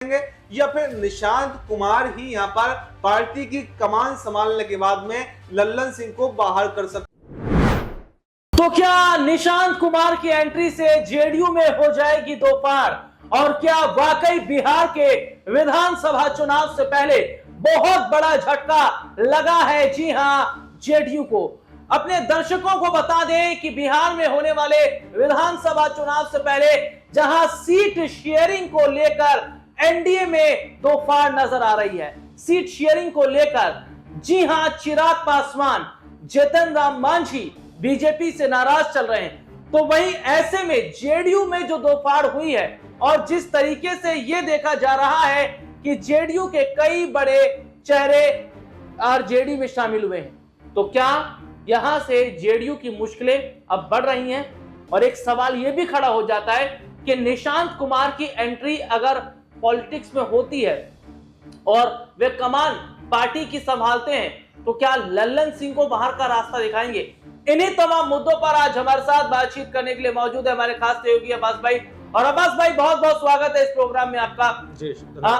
या फिर निशांत कुमार ही यहां पर पार्टी की कमान संभालने के बाद में लल्लन सिंह को बाहर कर सकते। तो क्या निशांत कुमार की एंट्री से जेडीयू में हो जाएगी दोपहर, और क्या वाकई बिहार के विधानसभा चुनाव से पहले बहुत बड़ा झटका लगा है? जी हां, जेडीयू को। अपने दर्शकों को बता दें कि बिहार में होने वाले विधानसभा चुनाव से पहले जहां सीट शेयरिंग को लेकर एनडीए में दोफाड़ नजर आ रही है, सीट शेयरिंग को लेकर, जी हां, चिराग पासवान, जीतन राम मांझी बीजेपी से नाराज चल रहे हैं। तो वहीं ऐसे में जेडीयू में जो दोफाड़ हुई है और जिस तरीके से यह देखा जा रहा है कि जेडीयू के कई बड़े चेहरे आरजेडी में शामिल हुए हैं, तो क्या यहां से जेडीयू की मुश्किलें अब बढ़ रही हैं? और एक सवाल यह भी खड़ा हो जाता है कि निशांत कुमार की एंट्री अगर पॉलिटिक्स में होती है और वे कमान पार्टी की संभालते हैं, तो क्या लल्लन सिंह को बाहर का रास्ता दिखाएंगे? इन्हीं तमाम मुद्दों पर आज हमारे साथ बातचीत करने के लिए मौजूद है हमारे खास सहयोगी अब्बास भाई। और अब्बास भाई, बहुत बहुत स्वागत है इस प्रोग्राम में आपका।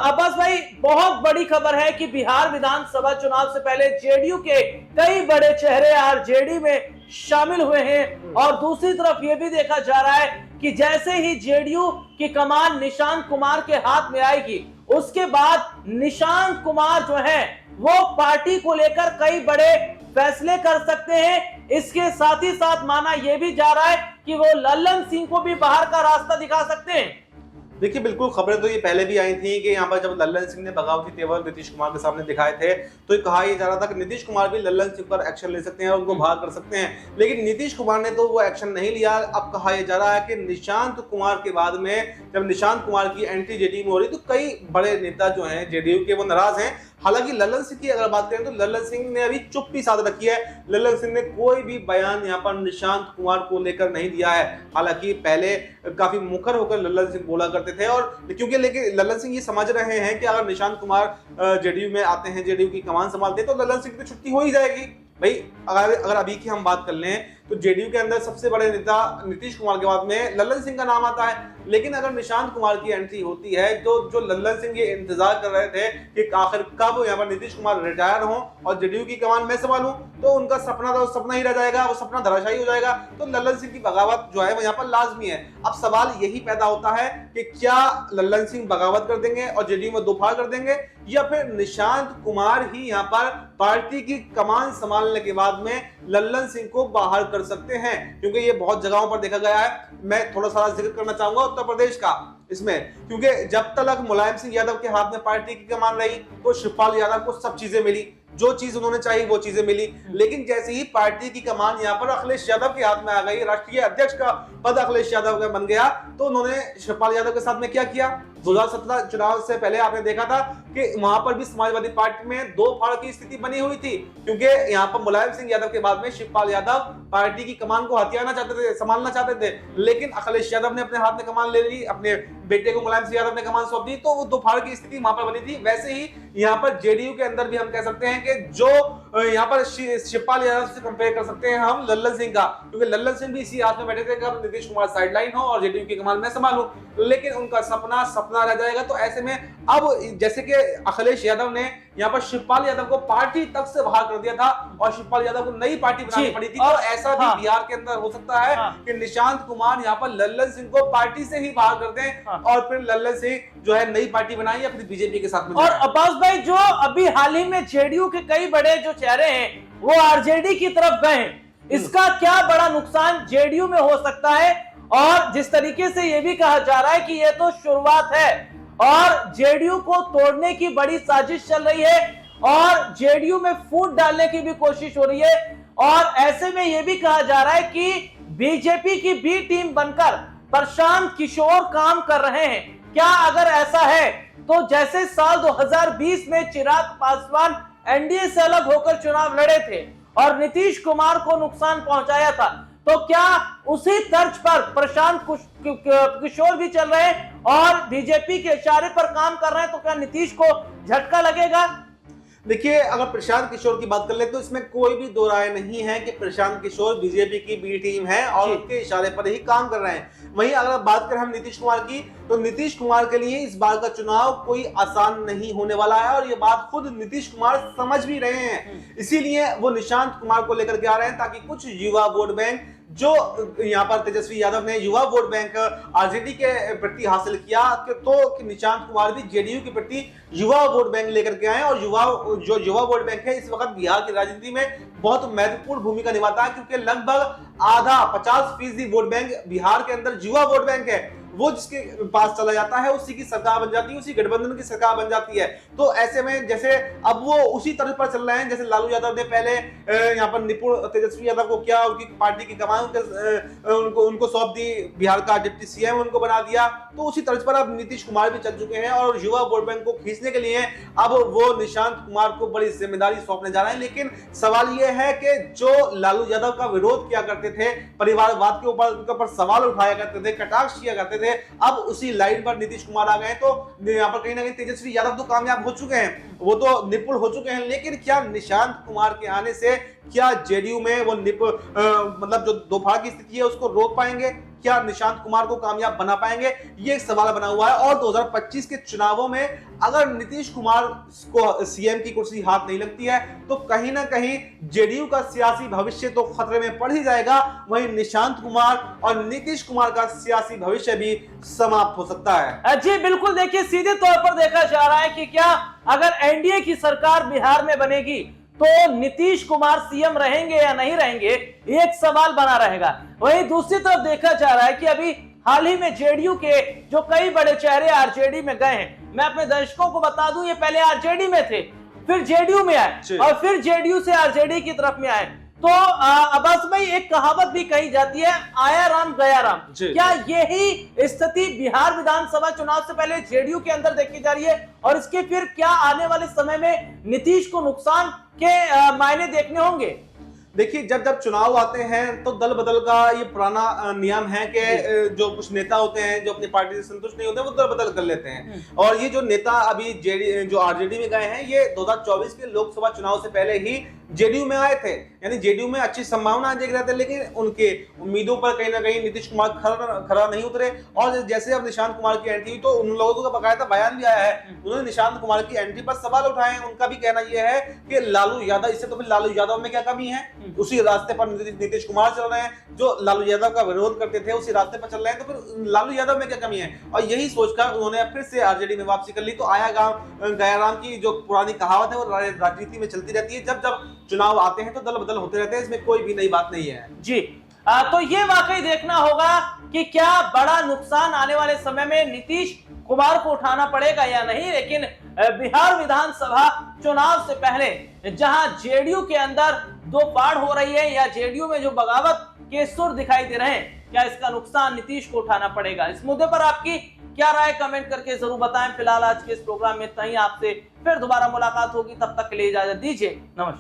अब्बास भाई, बहुत बड़ी खबर है कि बिहार विधानसभा चुनाव से पहले जेडीयू के कई बड़े चेहरे आरजेडी में शामिल हुए हैं, और दूसरी तरफ यह भी देखा जा रहा है कि जैसे ही जेडीयू की कमान निशांत कुमार के हाथ में आएगी, उसके बाद निशांत कुमार जो है वो पार्टी को लेकर कई बड़े फैसले कर सकते हैं। इसके साथ ही साथ माना यह भी जा रहा है कि वो लल्लन सिंह को भी बाहर का रास्ता दिखा सकते हैं। देखिए, बिल्कुल खबरें तो ये पहले भी आई थी कि यहाँ पर जब लल्लन सिंह ने बगावती तेवर नीतीश कुमार के सामने दिखाए थे, तो ये कहा जा रहा था कि नीतीश कुमार भी लल्लन सिंह पर एक्शन ले सकते हैं और उनको बाहर कर सकते हैं। लेकिन नीतीश कुमार ने तो वो एक्शन नहीं लिया। अब कहा जा रहा है कि निशांत कुमार के बाद में जब निशांत कुमार की एंट्री जेडीयू में हो रही, तो कई बड़े नेता जो हैं जेडीयू के वो नाराज हैं। हालांकि लल्लन सिंह की अगर बात करें तो लल्लन सिंह ने अभी चुप्पी साध रखी है। लल्लन सिंह ने कोई भी बयान यहाँ पर निशांत कुमार को लेकर नहीं दिया है। हालांकि पहले काफी मुखर होकर लल्लन सिंह बोला करते थे, और क्योंकि लेकिन लल्लन सिंह ये समझ रहे हैं कि अगर निशांत कुमार जेडीयू में आते हैं, जेडीयू की कमान संभालते हैं, तो लल्लन सिंह की छुट्टी हो ही जाएगी। भाई, अगर अभी की हम बात कर लें तो जेडीयू के अंदर सबसे बड़े नेता नीतीश कुमार के बाद में लल्लन सिंह का नाम आता है। लेकिन अगर निशांत कुमार की एंट्री होती है, तो जो लल्लन सिंह ये इंतजार कर रहे थे कि आखिर कब यहाँ पर नीतीश कुमार रिटायर हो और जेडीयू की कमान मैं संभालूं, तो उनका सपना तो सपना ही रह जाएगा, वो सपना धराशायी हो जाएगा। तो लल्लन सिंह की बगावत जो है वो यहाँ पर लाजमी है। अब सवाल यही पैदा होता है कि क्या लल्लन सिंह बगावत कर देंगे और जेडीयू में दोफाड़ कर देंगे, या फिर निशांत कुमार ही यहाँ पर पार्टी की कमान संभालने के बाद में लल्लन सिंह को बाहर कर सकते हैं? क्योंकि ये बहुत जगहों पर देखा गया है। मैं थोड़ा सा जिक्र करना चाहूंगा उत्तर प्रदेश का इसमें, क्योंकि जब तक मुलायम सिंह यादव के हाथ में पार्टी की कमान रही, तो शिवपाल यादव को सब चीजें मिली, जो चीज उन्होंने चाहिए वो चीजें मिली। लेकिन जैसे ही पार्टी की कमान यहाँ पर अखिलेश यादव के हाथ में आ गई, राष्ट्रीय अध्यक्ष का पद अखिलेश यादव का बन गया, तो उन्होंने शिवपाल यादव के साथ में क्या किया? 2017 चुनाव से पहले आपने देखा था कि वहां पर भी समाजवादी पार्टी में दो फाड़ की स्थिति बनी हुई थी, क्योंकि यहाँ पर मुलायम सिंह यादव के बाद में शिवपाल यादव पार्टी की कमान को हथियाना चाहते थे, संभालना चाहते थे। लेकिन अखिलेश यादव ने अपने हाथ में कमान ले ली, अपने बेटे को मुलायम सिंह यादव ने कमान सौंप दी, तो वो दो फाड़ की स्थिति वहां पर बनी थी। वैसे ही यहाँ पर जेडीयू के अंदर भी हम कह सकते हैं कि जो यहाँ पर शिवपाल यादव से कंपेयर कर सकते हैं हम लल्लन सिंह का, क्योंकि लल्लन सिंह भी इसी हाथ में बैठे थे कि अब नीतीश कुमार साइडलाइन हो और जेडीयू की कमान मैं संभालूं, लेकिन उनका सपना रह जाएगा। तो ऐसे में अब जैसे कि अखिलेश यादव ने यहाँ पर शिवपाल यादव को पार्टी तक से बाहर कर दिया था और शिवपाल यादव को नई पार्टी बनानी पड़ी थी, और ऐसा भी बिहार के अंदर हो सकता है कि निशांत कुमार यहाँ पर लल्लन सिंह को पार्टी से ही बाहर कर दें और फिर लल्लन सिंह जो है नई पार्टी बनाई या फिर बीजेपी के साथ में। और अब्बास भाई, जो अभी हाल ही में जेडीयू के कई बड़े जो चेहरे हैं वो आरजेडी की तरफ गए, इसका क्या बड़ा नुकसान जेडीयू में हो सकता है? और जिस तरीके से यह भी कहा जा रहा है कि यह तो शुरुआत है और जेडीयू को तोड़ने की बड़ी साजिश चल रही है और जेडीयू में फूट डालने की भी कोशिश हो रही है, और ऐसे में यह भी कहा जा रहा है कि बीजेपी की बी टीम बनकर प्रशांत किशोर काम कर रहे हैं। क्या अगर ऐसा है तो जैसे साल 2020 में चिराग पासवान एनडीए से अलग होकर चुनाव लड़े थे और नीतीश कुमार को नुकसान पहुंचाया था, तो क्या उसी तर्ज पर प्रशांत किशोर भी चल रहे हैं और बीजेपी के इशारे पर काम कर रहे हैं? तो क्या नीतीश को झटका लगेगा? देखिए, अगर प्रशांत किशोर की बात कर ले तो इसमें कोई भी दो राय नहीं है कि प्रशांत किशोर बीजेपी की बी टीम है और उनके इशारे पर ही काम कर रहे हैं। वहीं अगर बात करें हम नीतीश कुमार की, तो नीतीश कुमार के लिए इस बार का चुनाव कोई आसान नहीं होने वाला है और ये बात खुद नीतीश कुमार समझ भी रहे हैं। इसीलिए वो निशांत कुमार को लेकर के आ रहे हैं ताकि कुछ युवा वोट बैंक जो यहाँ पर तेजस्वी यादव ने युवा वोट बैंक आरजेडी के प्रति हासिल किया, तो निशांत कुमार भी जेडीयू के प्रति युवा वोट बैंक लेकर के आए। और युवा वोट बैंक है इस वक्त बिहार की राजनीति में बहुत महत्वपूर्ण भूमिका निभाता है, क्योंकि लगभग आधा 50% वोट बैंक बिहार के अंदर युवा वोट बैंक है। वो जिसके पास चला जाता है उसी की सरकार बन जाती है, उसी गठबंधन की सरकार बन जाती है। तो ऐसे में जैसे अब वो उसी तरह पर चल रहे हैं जैसे लालू यादव ने पहले यहाँ पर निपुण तेजस्वी यादव को किया, उनकी पार्टी की कमान उनको सौंप दी, बिहार का डिप्टी सीएम उनको बना दिया। तो उसी तरह पर अब नीतीश कुमार भी चल चुके हैं और युवा वोट बैंक को खींचने के लिए अब वो निशांत कुमार को बड़ी जिम्मेदारी सौंपने जा रहे हैं। लेकिन सवाल ये है कि जो लालू यादव का विरोध किया करते थे, परिवारवाद के ऊपर सवाल उठाया करते थे, कटाक्ष किया करते थे, अब उसी लाइन पर नीतीश कुमार आ गए। तो यहाँ पर कहीं ना कहीं तेजस्वी यादव तो कामयाब हो चुके हैं, वो तो निपुण हो चुके हैं, लेकिन क्या निशांत कुमार के आने से क्या जेडीयू में वो मतलब जो दोफाड़ की स्थिति है उसको रोक पाएंगे? क्या निशांत कुमार को कामयाब बना पाएंगे? ये एक सवाल बना हुआ है। और 2025 के चुनावों में अगर नीतीश कुमार को सीएम की कुर्सी हाथ नहीं लगती है तो कहीं ना कहीं जेडीयू का सियासी भविष्य तो खतरे में पड़ ही जाएगा, वहीं निशांत कुमार और नीतीश कुमार का सियासी भविष्य भी समाप्त हो सकता है। जी बिल्कुल, देखिए सीधे तौर पर देखा जा रहा है कि क्या अगर एनडीए की सरकार बिहार में बनेगी तो नीतीश कुमार सीएम रहेंगे या नहीं रहेंगे, एक सवाल बना रहेगा। वहीं दूसरी तरफ देखा जा रहा है कि अभी हाल ही में जेडीयू के जो कई बड़े चेहरे आरजेडी में गए हैं, मैं अपने दर्शकों को बता दूं ये पहले आरजेडी में थे, फिर जेडीयू में आए और फिर जेडीयू से आरजेडी की तरफ में आए। तो अब्बास भाई, एक कहावत भी कही जाती है, आया राम गया राम। क्या यही स्थिति बिहार विधानसभा चुनाव से पहले जेडीयू के अंदर देखी जा रही है और इसके फिर क्या आने वाले समय में नीतीश को नुकसान के मायने देखने होंगे? देखिए, जब जब चुनाव आते हैं तो दल बदल का ये पुराना नियम है कि जो कुछ नेता होते हैं जो अपनी पार्टी से संतुष्ट नहीं होते वो दल बदल कर लेते हैं। और ये जो नेता अभी जो आरजेडी में गए हैं ये 2024 के लोकसभा चुनाव से पहले ही जेडीयू में आए थे, यानी जेडीयू में अच्छी संभावना देख रहे थे, लेकिन उनके उम्मीदों पर कहीं ना कहीं नीतीश कुमार खरा नहीं उतरे। और जैसे अब निशांत कुमार की एंट्री हुई तो उन लोगों का बकायदा बयान भी आया है, उन्होंने निशांत कुमार की एंट्री पर सवाल उठाए हैं। उनका भी कहना यह है कि लालू यादव, इससे तो फिर लालू यादव में क्या कमी है, उसी रास्ते पर नीतीश कुमार चल रहे हैं, जो लालू यादव का विरोध करते थे उसी रास्ते पर चल रहे हैं, तो फिर लालू यादव में क्या कमी है? और यही सोचकर उन्होंने फिर से आरजेडी में वापसी कर ली। तो आया गांव गया राम की जो पुरानी कहावत है वो राजनीति में चलती रहती है, जब जब चुनाव आते हैं तो दल बदल होते रहते हैं, इसमें कोई भी नई बात नहीं है। जी तो ये वाकई देखना होगा कि क्या बड़ा नुकसान आने वाले समय में नीतीश कुमार को उठाना पड़ेगा या नहीं। लेकिन बिहार विधानसभा चुनाव से पहले जहां जेडीयू के अंदर दो फाड़ हो रही है या जेडीयू में जो बगावत के सुर दिखाई दे रहे हैं, क्या इसका नुकसान नीतीश को उठाना पड़ेगा? इस मुद्दे पर आपकी क्या राय कमेंट करके जरूर बताएं। फिलहाल आज के इस प्रोग्राम में इतना ही, आपसे फिर दोबारा मुलाकात होगी, तब तक के लिए इजाजत दीजिए, नमस्कार।